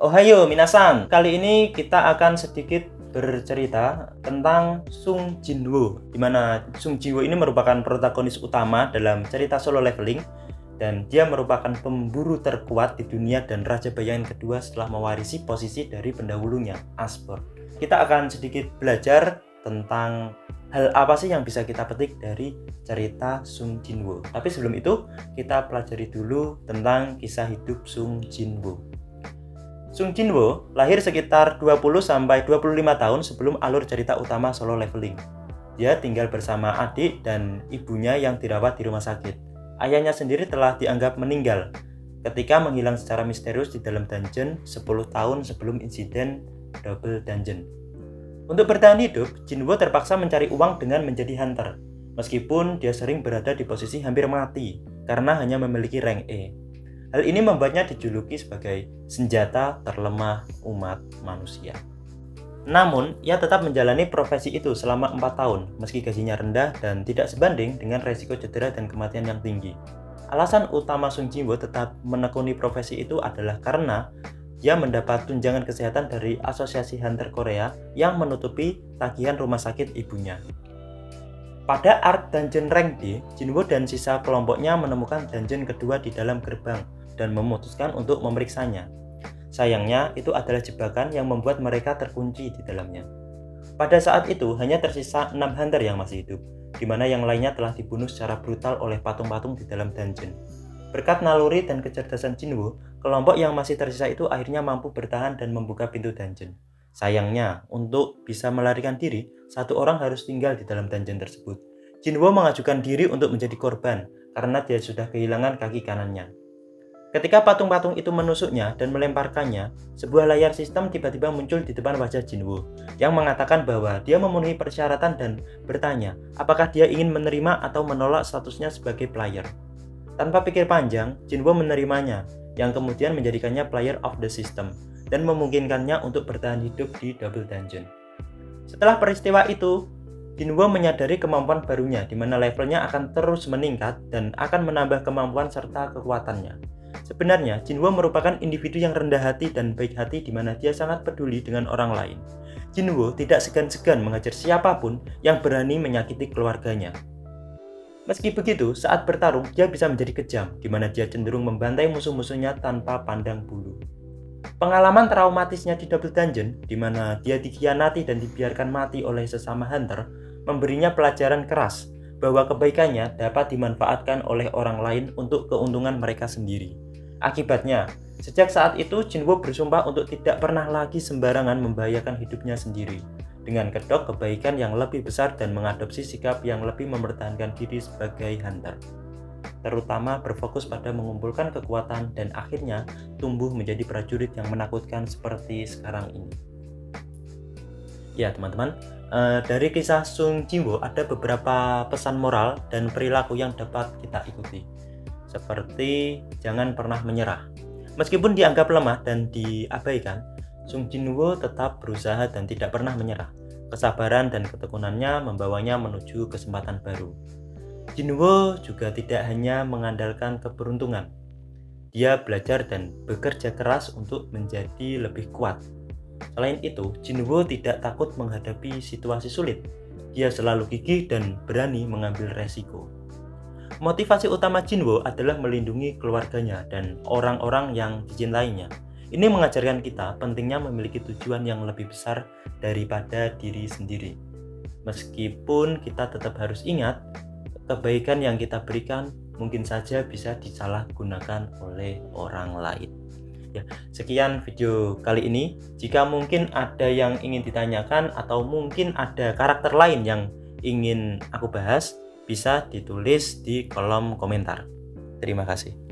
Ohayo minasan, kali ini kita akan sedikit bercerita tentang Sung Jinwoo, di mana Sung Jinwoo ini merupakan protagonis utama dalam cerita Solo Leveling, dan dia merupakan pemburu terkuat di dunia dan raja bayangan kedua setelah mewarisi posisi dari pendahulunya, Asper. Kita akan sedikit belajar tentang hal apa sih yang bisa kita petik dari cerita Sung Jinwoo. Tapi sebelum itu, kita pelajari dulu tentang kisah hidup Sung Jinwoo. Sung Jinwoo lahir sekitar 20-25 tahun sebelum alur cerita utama Solo Leveling. Dia tinggal bersama adik dan ibunya yang dirawat di rumah sakit. Ayahnya sendiri telah dianggap meninggal ketika menghilang secara misterius di dalam dungeon 10 tahun sebelum insiden Double Dungeon. Untuk bertahan hidup, Jinwoo terpaksa mencari uang dengan menjadi hunter, meskipun dia sering berada di posisi hampir mati karena hanya memiliki rank E. Hal ini membuatnya dijuluki sebagai senjata terlemah umat manusia. Namun, ia tetap menjalani profesi itu selama 4 tahun, meski gajinya rendah dan tidak sebanding dengan resiko cedera dan kematian yang tinggi. Alasan utama Sung Jinwoo tetap menekuni profesi itu adalah karena dia mendapat tunjangan kesehatan dari Asosiasi Hunter Korea yang menutupi tagihan rumah sakit ibunya. Pada arc dungeon rank D, Jinwoo dan sisa kelompoknya menemukan dungeon kedua di dalam gerbang dan memutuskan untuk memeriksanya. Sayangnya, itu adalah jebakan yang membuat mereka terkunci di dalamnya. Pada saat itu, hanya tersisa 6 hunter yang masih hidup, di mana yang lainnya telah dibunuh secara brutal oleh patung-patung di dalam dungeon. Berkat naluri dan kecerdasan Jinwoo, kelompok yang masih tersisa itu akhirnya mampu bertahan dan membuka pintu dungeon. Sayangnya, untuk bisa melarikan diri, satu orang harus tinggal di dalam dungeon tersebut. Jinwoo mengajukan diri untuk menjadi korban karena dia sudah kehilangan kaki kanannya. Ketika patung-patung itu menusuknya dan melemparkannya, sebuah layar sistem tiba-tiba muncul di depan wajah Jinwoo yang mengatakan bahwa dia memenuhi persyaratan dan bertanya apakah dia ingin menerima atau menolak statusnya sebagai player. Tanpa pikir panjang, Jinwoo menerimanya, yang kemudian menjadikannya player of the system dan memungkinkannya untuk bertahan hidup di Double Dungeon. Setelah peristiwa itu, Jinwoo menyadari kemampuan barunya di mana levelnya akan terus meningkat dan akan menambah kemampuan serta kekuatannya. Sebenarnya, Jinwoo merupakan individu yang rendah hati dan baik hati di mana dia sangat peduli dengan orang lain. Jinwoo tidak segan-segan mengajar siapapun yang berani menyakiti keluarganya. Meski begitu, saat bertarung, dia bisa menjadi kejam, di mana dia cenderung membantai musuh-musuhnya tanpa pandang bulu. Pengalaman traumatisnya di Double Dungeon, di mana dia dikhianati dan dibiarkan mati oleh sesama hunter, memberinya pelajaran keras bahwa kebaikannya dapat dimanfaatkan oleh orang lain untuk keuntungan mereka sendiri. Akibatnya, sejak saat itu Jinwoo bersumpah untuk tidak pernah lagi sembarangan membahayakan hidupnya sendiri, dengan kedok kebaikan yang lebih besar dan mengadopsi sikap yang lebih mempertahankan diri sebagai hunter, terutama berfokus pada mengumpulkan kekuatan dan akhirnya tumbuh menjadi prajurit yang menakutkan seperti sekarang ini. Ya teman-teman, dari kisah Sung Jinwoo ada beberapa pesan moral dan perilaku yang dapat kita ikuti. Seperti jangan pernah menyerah. Meskipun dianggap lemah dan diabaikan, Sung Jinwoo tetap berusaha dan tidak pernah menyerah. Kesabaran dan ketekunannya membawanya menuju kesempatan baru. Jinwoo juga tidak hanya mengandalkan keberuntungan. Dia belajar dan bekerja keras untuk menjadi lebih kuat. Selain itu, Jinwoo tidak takut menghadapi situasi sulit. Dia selalu gigih dan berani mengambil resiko. Motivasi utama Jinwoo adalah melindungi keluarganya dan orang-orang yang dicintainya. Ini mengajarkan kita pentingnya memiliki tujuan yang lebih besar daripada diri sendiri. Meskipun kita tetap harus ingat, kebaikan yang kita berikan mungkin saja bisa disalahgunakan oleh orang lain. Ya, sekian video kali ini. Jika mungkin ada yang ingin ditanyakan atau mungkin ada karakter lain yang ingin aku bahas, bisa ditulis di kolom komentar. Terima kasih.